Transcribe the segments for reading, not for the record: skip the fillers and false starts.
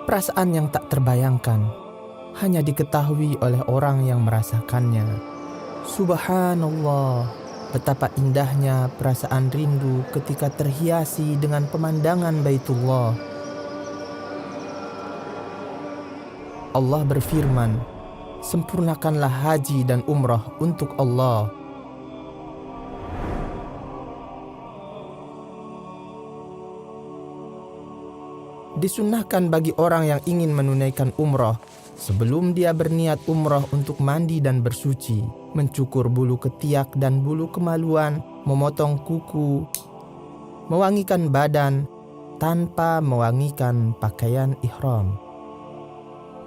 Perasaan yang tak terbayangkan, hanya diketahui oleh orang yang merasakannya. Subhanallah, betapa indahnya perasaan rindu ketika terhiasi dengan pemandangan Baitullah. Allah berfirman, sempurnakanlah haji dan umrah untuk Allah. Disunnahkan bagi orang yang ingin menunaikan umrah, sebelum dia berniat umrah untuk mandi dan bersuci, mencukur bulu ketiak dan bulu kemaluan, memotong kuku, mewangikan badan, tanpa mewangikan pakaian ihram.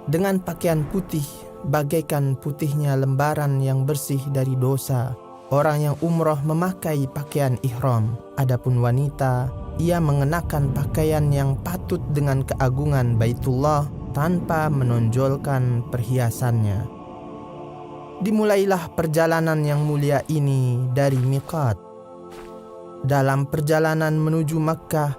Dengan pakaian putih, bagaikan putihnya lembaran yang bersih dari dosa, orang yang umrah memakai pakaian ihram. Adapun wanita, ia mengenakan pakaian yang patut dengan keagungan Baitullah tanpa menonjolkan perhiasannya. Dimulailah perjalanan yang mulia ini dari miqat. Dalam perjalanan menuju Makkah,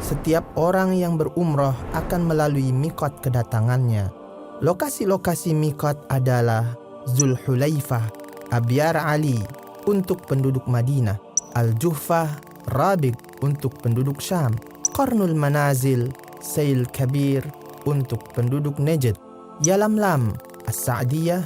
setiap orang yang berumrah akan melalui miqat kedatangannya. Lokasi-lokasi miqat adalah Zulhulaifah, Abyar Ali untuk penduduk Madinah, Al-Juhfah, Rabiq untuk penduduk Syam, Qarnul Manazil, Sail Kabir untuk penduduk Najd, Yalamlam, As-Sa'diyah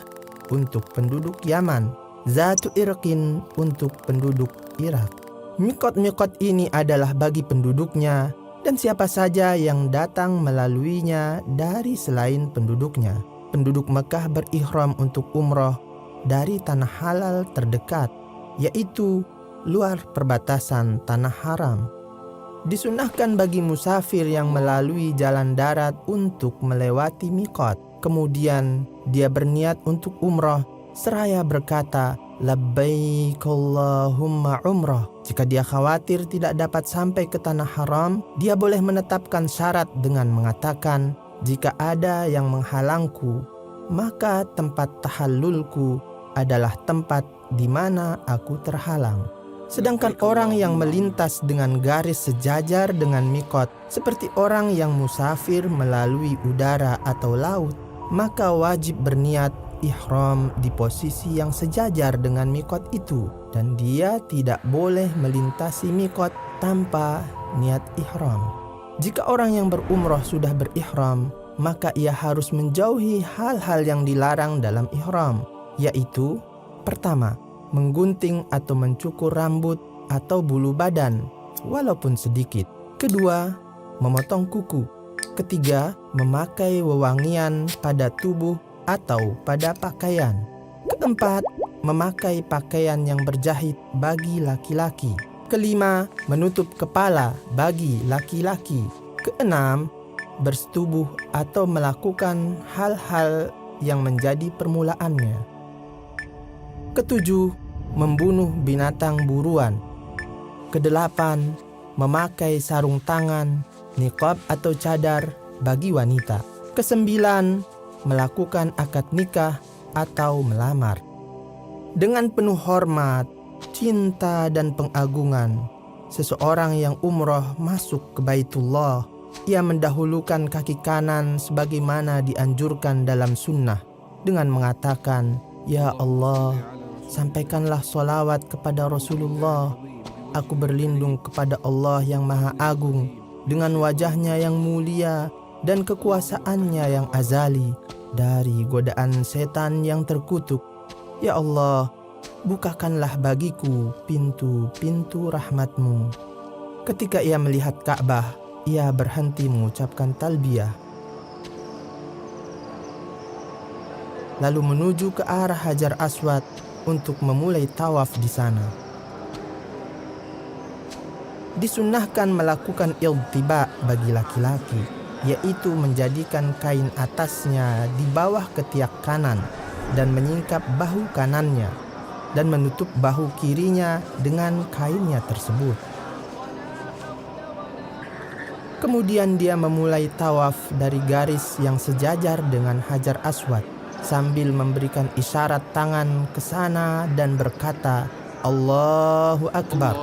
untuk penduduk Yaman, Zatu Irqin untuk penduduk Irak. Miqat-miqat ini adalah bagi penduduknya dan siapa saja yang datang melaluinya dari selain penduduknya. Penduduk Mekah berihram untuk umrah dari tanah halal terdekat, yaitu luar perbatasan tanah haram. Disunahkan bagi musafir yang melalui jalan darat untuk melewati miqat. Kemudian dia berniat untuk umrah seraya berkata, labbaik Allahumma umrah. Jika dia khawatir tidak dapat sampai ke tanah haram, dia boleh menetapkan syarat dengan mengatakan, jika ada yang menghalangku, maka tempat tahallulku adalah tempat di mana aku terhalang. Sedangkan orang yang melintas dengan garis sejajar dengan miqat, seperti orang yang musafir melalui udara atau laut, maka wajib berniat ihram di posisi yang sejajar dengan miqat itu, dan dia tidak boleh melintasi miqat tanpa niat ihram. Jika orang yang berumrah sudah berihram, maka ia harus menjauhi hal-hal yang dilarang dalam ihram, yaitu pertama, menggunting atau mencukur rambut atau bulu badan walaupun sedikit. Kedua, memotong kuku. Ketiga, memakai wewangian pada tubuh atau pada pakaian. Keempat, memakai pakaian yang berjahit bagi laki-laki. Kelima, menutup kepala bagi laki-laki. Keenam, bersetubuh atau melakukan hal-hal yang menjadi permulaannya. Ketujuh, membunuh binatang buruan. Kedelapan, memakai sarung tangan, niqab atau cadar bagi wanita. Kesembilan, melakukan akad nikah atau melamar. Dengan penuh hormat, cinta dan pengagungan, seseorang yang umrah masuk ke Baitullah, ia mendahulukan kaki kanan sebagaimana dianjurkan dalam sunnah dengan mengatakan, Ya Allah, sampaikanlah solawat kepada Rasulullah. Aku berlindung kepada Allah yang Maha Agung dengan wajahnya yang mulia dan kekuasaannya yang azali dari godaan setan yang terkutuk. Ya Allah, bukakanlah bagiku pintu-pintu rahmat-Mu. Ketika ia melihat Ka'bah, ia berhenti mengucapkan talbiyah, lalu menuju ke arah Hajar Aswad untuk memulai tawaf di sana. Disunnahkan melakukan iltiba bagi laki-laki, yaitu menjadikan kain atasnya di bawah ketiak kanan dan menyingkap bahu kanannya dan menutup bahu kirinya dengan kainnya tersebut. Kemudian dia memulai tawaf dari garis yang sejajar dengan Hajar Aswad sambil memberikan isyarat tangan ke sana dan berkata, Allahu Akbar.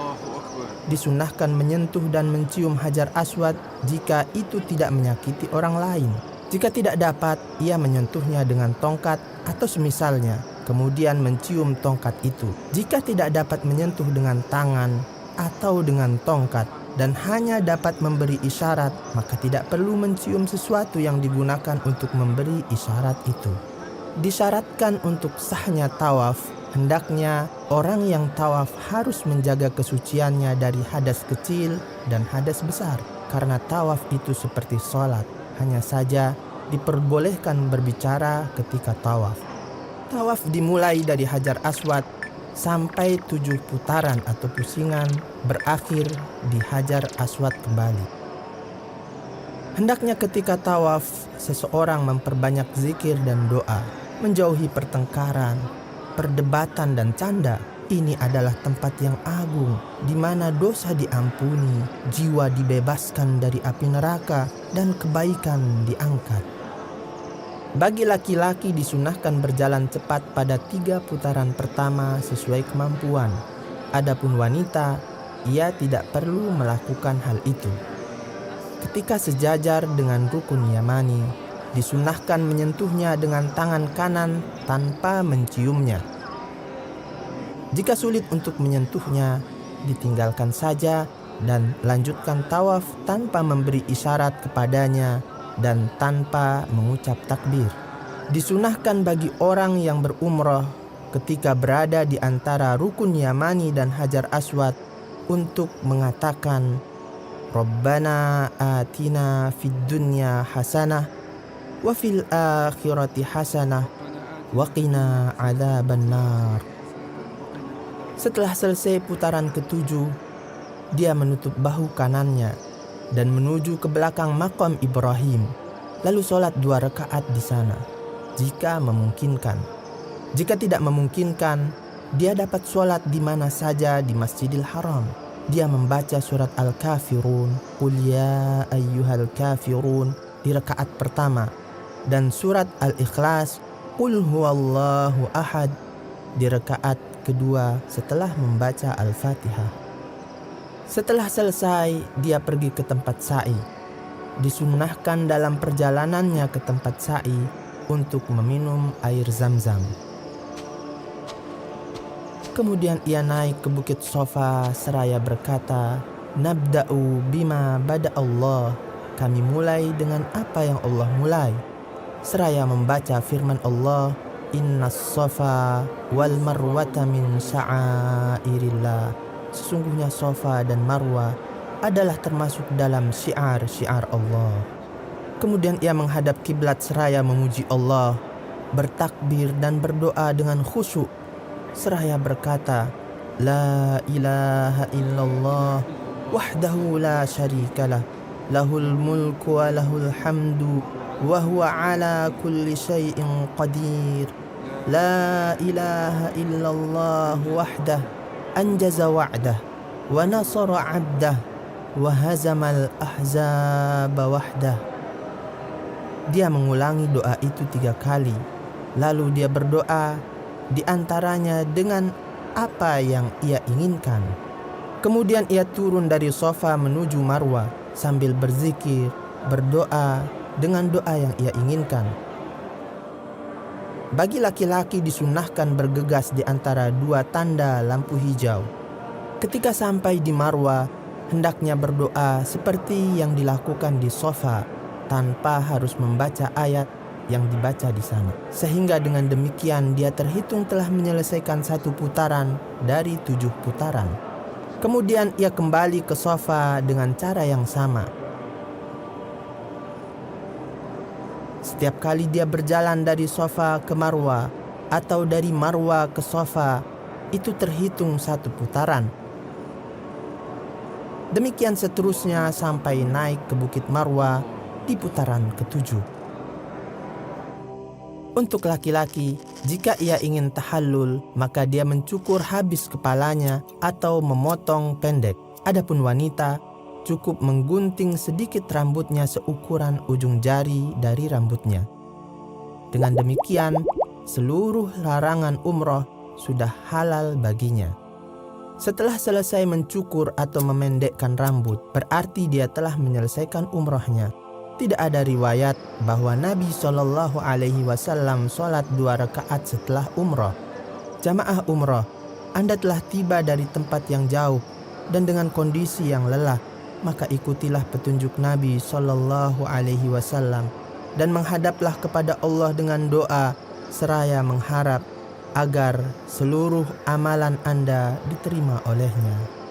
Disunnahkan menyentuh dan mencium Hajar Aswad jika itu tidak menyakiti orang lain. Jika tidak dapat, ia menyentuhnya dengan tongkat atau semisalnya, kemudian mencium tongkat itu. Jika tidak dapat menyentuh dengan tangan atau dengan tongkat dan hanya dapat memberi isyarat, maka tidak perlu mencium sesuatu yang digunakan untuk memberi isyarat itu. Disyaratkan untuk sahnya tawaf, hendaknya orang yang tawaf harus menjaga kesuciannya dari hadas kecil dan hadas besar. Karena tawaf itu seperti sholat, hanya saja diperbolehkan berbicara ketika tawaf. Tawaf dimulai dari Hajar Aswad sampai 7 putaran atau pusingan, berakhir di Hajar Aswad kembali. Hendaknya ketika tawaf, seseorang memperbanyak zikir dan doa, menjauhi pertengkaran, perdebatan dan canda. Ini adalah tempat yang agung, di mana dosa diampuni, jiwa dibebaskan dari api neraka, dan kebaikan diangkat. Bagi laki-laki disunahkan berjalan cepat pada 3 putaran pertama sesuai kemampuan. Adapun wanita, ia tidak perlu melakukan hal itu. Ketika sejajar dengan rukun Yamani, disunahkan menyentuhnya dengan tangan kanan tanpa menciumnya. Jika sulit untuk menyentuhnya, ditinggalkan saja dan lanjutkan tawaf tanpa memberi isyarat kepadanya dan tanpa mengucap takbir. Disunahkan bagi orang yang berumrah ketika berada di antara rukun Yamani dan Hajar Aswad untuk mengatakan Rabbana atina fid dunya hasanah wa fil akhirati hasanah wa qina adzabannar. Setelah selesai putaran ke-7, dia menutup bahu kanannya dan menuju ke belakang makam Ibrahim, lalu sholat 2 rakaat di sana, jika memungkinkan. Jika tidak memungkinkan, dia dapat sholat di mana saja di Masjidil Haram. Dia membaca surat Al-Kafirun, Qul ya ayyuhal kafirun di rakaat pertama, dan surat Al-Ikhlas, Qul huwallahu ahad di rakaat kedua setelah membaca Al-Fatihah. Setelah selesai, dia pergi ke tempat sa'i. Disunnahkan dalam perjalanannya ke tempat sa'i untuk meminum air Zam-Zam. Kemudian ia naik ke Bukit Sofa seraya berkata, Nabda'u bima bada Allah. Kami mulai dengan apa yang Allah mulai. Seraya membaca firman Allah, Innas Safa wal Marwata min sya'airillah. Sesungguhnya Safa dan Marwah adalah termasuk dalam syiar-syiar Allah. Kemudian ia menghadap kiblat seraya memuji Allah, bertakbir dan berdoa dengan khusyuk, seraya berkata, La ilaha illallah wahdahu la syarikalah, lahul mulku wa lahul hamdu wa huwa ala kulli syai'in qadir. La ilaha illallah wahdah anjaza wa'dah wa nasara 'abdah wa hazamal ahzaba wahdah. Dia mengulangi doa itu 3 kali. Lalu dia berdoa di antaranya dengan apa yang ia inginkan. Kemudian ia turun dari sofa menuju Marwah sambil berzikir, berdoa dengan doa yang ia inginkan. Bagi laki-laki disunahkan bergegas di antara 2 tanda lampu hijau. Ketika sampai di Marwah, hendaknya berdoa seperti yang dilakukan di Sofa tanpa harus membaca ayat yang dibaca di sana. Sehingga dengan demikian dia terhitung telah menyelesaikan 1 putaran dari 7 putaran. Kemudian ia kembali ke Sofa dengan cara yang sama. Setiap kali dia berjalan dari Sofa ke Marwah atau dari Marwah ke Sofa, itu terhitung 1 putaran. Demikian seterusnya sampai naik ke Bukit Marwah di putaran ke-7. Untuk laki-laki, jika ia ingin tahallul, maka dia mencukur habis kepalanya atau memotong pendek. Adapun wanita, cukup menggunting sedikit rambutnya seukuran ujung jari dari rambutnya. Dengan demikian, seluruh larangan umroh sudah halal baginya. Setelah selesai mencukur atau memendekkan rambut, berarti dia telah menyelesaikan umrohnya. Tidak ada riwayat bahwa Nabi Shallallahu Alaihi Wasallam sholat 2 rakaat setelah umroh. Jamaah umroh, Anda telah tiba dari tempat yang jauh dan dengan kondisi yang lelah, maka ikutilah petunjuk Nabi Shallallahu Alaihi Wasallam dan menghadaplah kepada Allah dengan doa seraya mengharap agar seluruh amalan Anda diterima olehnya.